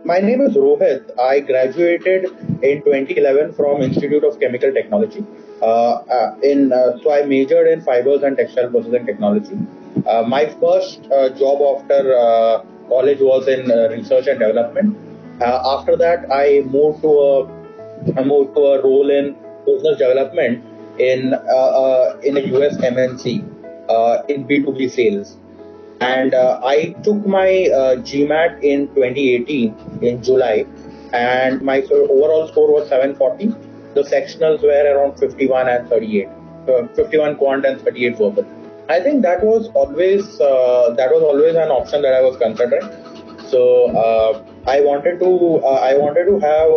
My name is Rohit. I graduated in 2011 from Institute of Chemical Technology. So I majored in fibers and textile processing technology. My first job after college was in research and development. After that, I moved to a role in business development in a US MNC in B2B sales. And I took my GMAT in 2018 in July, and my overall score was 740. The sectionals were around 51 and 38, 51 quant and 38 verbal. I think that was always an option that I was considering. So I wanted to have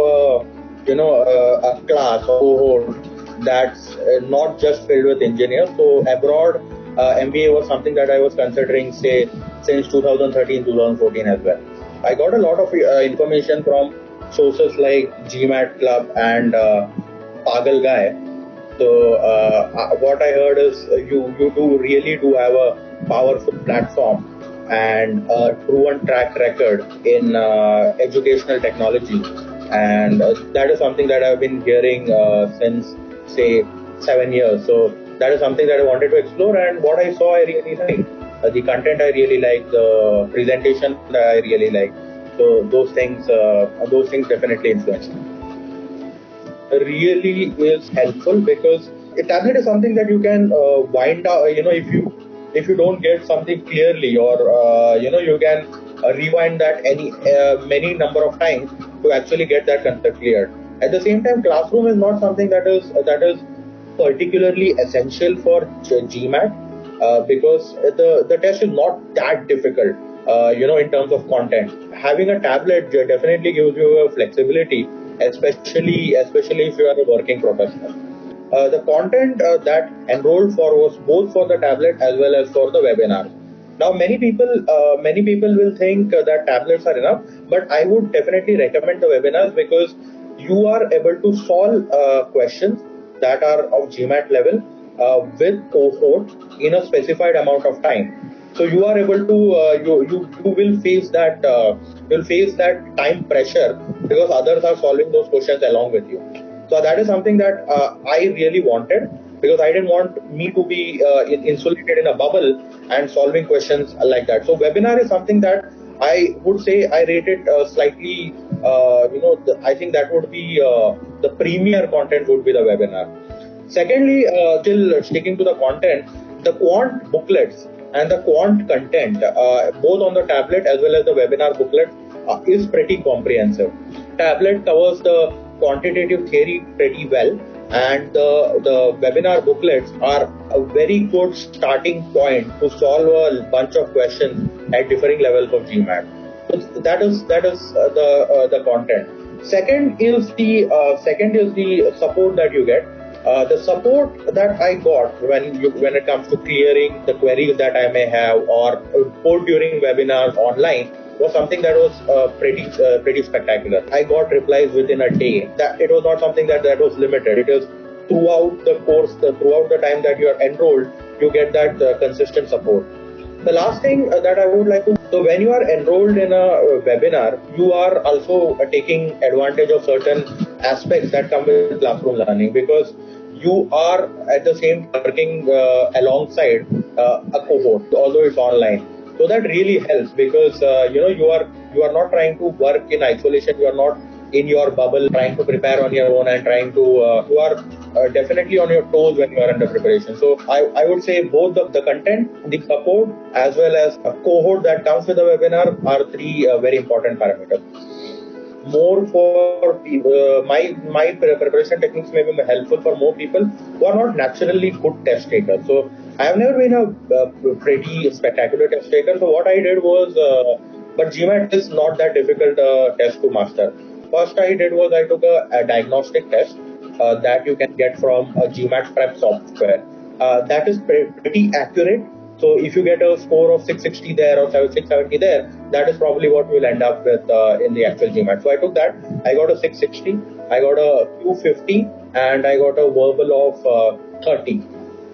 a class or cohort that's not just filled with engineers. So abroad, MBA was something that I was considering, say, since 2013, 2014 as well. I got a lot of information from sources like GMAT Club and Pagal Guy. So what I heard is you do really do have a powerful platform and a proven track record in educational technology, and that is something that I've been hearing since, say, 7 years. So that is something that I wanted to explore, and what I saw I really liked. The content I really liked, the presentation that I really liked. So those things definitely influenced me. Really is helpful because a tablet is something that you can wind up. If you don't get something clearly, or you can rewind that many number of times to actually get that concept cleared. At the same time, classroom is not something that is particularly essential for GMAT because the test is not that difficult. In terms of content, having a tablet definitely gives you a flexibility, especially if you are a working professional. The content that enrolled for was both for the tablet as well as for the webinar. Now, many people will think that tablets are enough, but I would definitely recommend the webinars because you are able to solve questions that are of GMAT level with cohort in a specified amount of time. So you are able to you will face that time pressure because others are solving those questions along with you. So that is something that I really wanted, because I didn't want me to be insulated in a bubble and solving questions like that. So webinar is something that I would say I rated slightly. I think that would be the premier content would be the webinar. Secondly, still sticking to the content, the quant booklets and the quant content, both on the tablet as well as the webinar booklet, is pretty comprehensive. Tablet covers the quantitative theory pretty well, and the webinar booklets are a very good starting point to solve a bunch of questions at differing levels of GMAT. So that is the content. Second is the support that you get. The support that I got when it comes to clearing the queries that I may have or put during webinars online was something that was pretty spectacular. I got replies within a day. That it was not something that was limited. It is throughout the course, throughout the time that you are enrolled, you get that consistent support. The last thing that I would like to, so when you are enrolled in a webinar, you are also taking advantage of certain aspects that come with classroom learning, because you are at the same working alongside a cohort, although it's online. So that really helps because you are not trying to work in isolation. You are not in your bubble trying to prepare on your own and trying to you are definitely on your toes when you are under preparation. So I would say both the content, the support, as well as a cohort that comes with the webinar are three very important parameters. More for people, my preparation techniques may be helpful for more people who are not naturally good test takers. So I have never been a pretty spectacular test taker. So what I did was, but GMAT is not that difficult test to master. First I did was I took a diagnostic test that you can get from a GMAT prep software. That is pretty accurate. So if you get a score of 660 there or 670 there, that is probably what we'll end up with in the actual GMAT. So I took that. I got a 660, I got a 250, and I got a verbal of 30.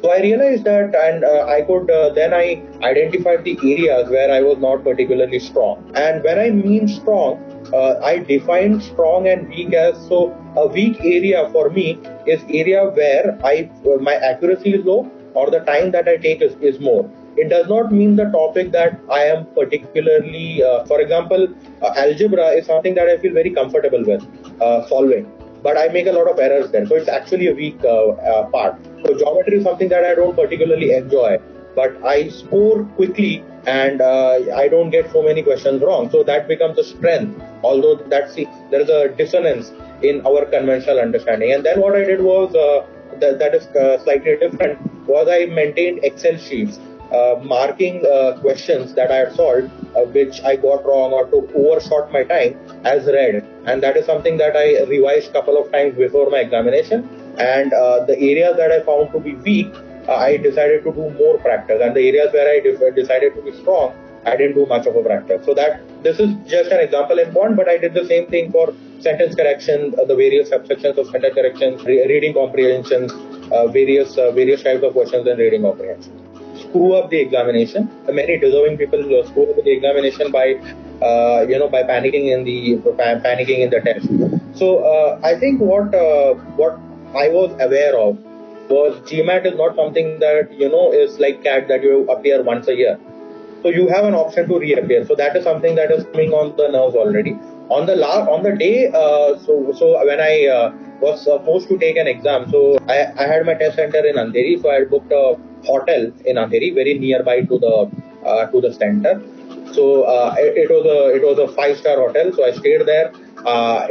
So I realized that, and I could then I identified the areas where I was not particularly strong. And when I mean strong, I define strong and weak as, so a weak area for me is area where my accuracy is low or the time that I take is more. It does not mean the topic that I am particularly, for example, algebra is something that I feel very comfortable with solving, but I make a lot of errors there. So it's actually a weak part. So geometry is something that I don't particularly enjoy, but I score quickly and I don't get so many questions wrong. So that becomes a strength, although there is a dissonance in our conventional understanding. And then what I did was, that is slightly different, was I maintained Excel sheets marking questions that I had solved, which I got wrong or to overshot my time, as read. And that is something that I revised a couple of times before my examination. And the areas that I found to be weak, I decided to do more practice. And the areas where I decided to be strong, I didn't do much of a practice. So this is just an example in quant, but I did the same thing for sentence correction, the various subsections of sentence correction, reading comprehension, various types of questions in reading comprehension. Screw up the examination. Many deserving people screw up the examination by panicking in the test. So I think what I was aware of was GMAT is not something that is like CAT, that you appear once a year. So you have an option to reappear. So that is something that is coming on the nerves already. On the day, so when I was supposed to take an exam, so I had my test center in Andheri, so I had booked a hotel in Andheri, very nearby to the center. So it was a 5-star hotel. So I stayed there.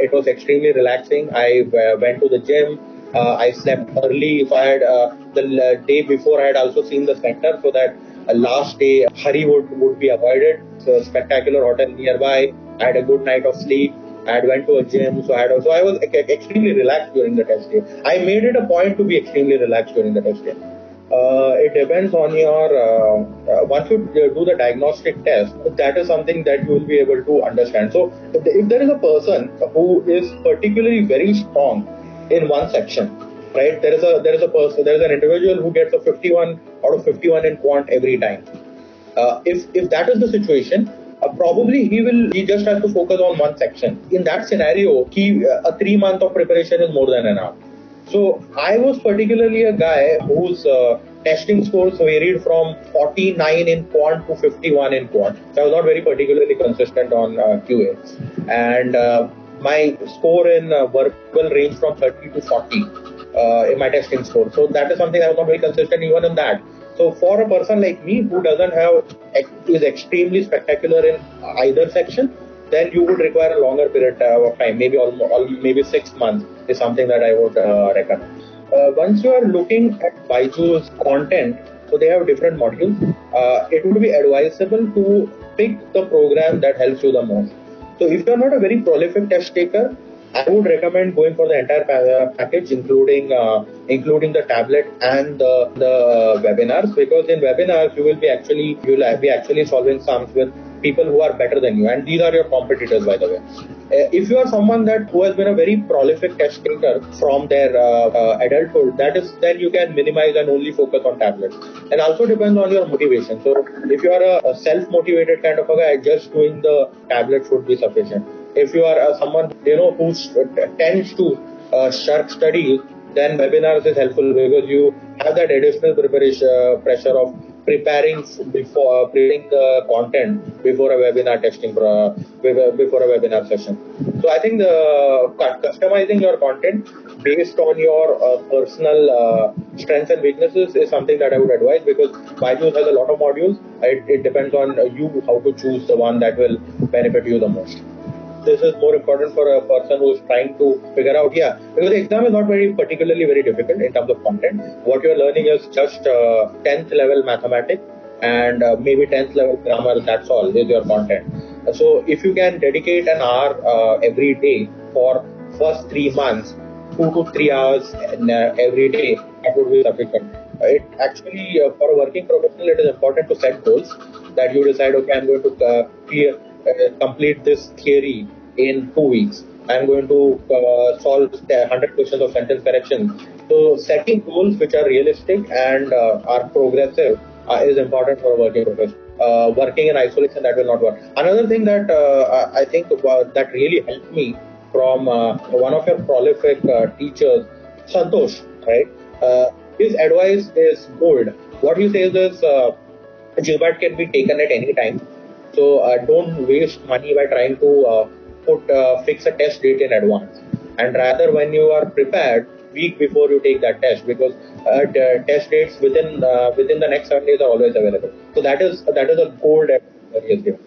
It was extremely relaxing. I went to the gym. I slept early. So I had the day before I had also seen the center, so that last day hurry would be avoided. So spectacular hotel nearby. I had a good night of sleep. I had went to a gym, so I was extremely relaxed during the test day. I made it a point to be extremely relaxed during the test day. It depends on your once you do the diagnostic test, that is something that you will be able to understand. So if there is a person who is particularly very strong in one section, right? There is an individual who gets a 51 out of 51 in quant every time. If that is the situation, probably he just has to focus on one section. In that scenario, a 3 month of preparation is more than enough. So I was particularly a guy whose testing scores varied from 49 in quant to 51 in quant. So I was not very particularly consistent on QA. And my score in verbal ranged from 30 to 40 in my testing score. So that is something I was not very consistent even in that. So for a person like me who is extremely spectacular in either section, then you would require a longer period of time, maybe 6 months is something that I would recommend. Once you are looking at BYJU'S content, so they have different modules, it would be advisable to pick the program that helps you the most. So if you are not a very prolific test taker, I would recommend going for the entire package, including the tablet and the webinars, because in webinars you will be actually solving sums with people who are better than you, and these are your competitors, by the way. If you are someone who has been a very prolific test taker from their adulthood, then you can minimize and only focus on tablets. And also depends on your motivation. So if you are a self-motivated kind of a guy, just doing the tablets would be sufficient. If you are someone who tends to shirk studies, then webinars is helpful because you have that additional preparation pressure of preparing the content before a webinar before a webinar session. So I think customizing your content based on your personal strengths and weaknesses is something that I would advise, because BYJU'S has a lot of modules. It depends on you how to choose the one that will benefit you the most. This is more important for a person who is trying to figure out, because the exam is not particularly very difficult in terms of content. What you are learning is just 10th level mathematics and maybe 10th level grammar. That's all is your content. So if you can dedicate an hour every day for first 3 months, 2 to 3 hours every day, that would be sufficient. It actually, for a working professional, it is important to set goals that you decide, okay, I'm going to complete this theory in 2 weeks. I'm going to solve 100 questions of sentence correction. So setting goals which are realistic and are progressive is important for a working professional. working in isolation, that will not work. Another thing that I think that really helped me from one of your prolific teachers, Santosh, right? His advice is gold. What he says is GMAT can be taken at any time. So don't waste money by trying to fix a test date in advance. And rather, when you are prepared, week before you take that test, because test dates within the next 7 days are always available. So that is a gold advice that he has given.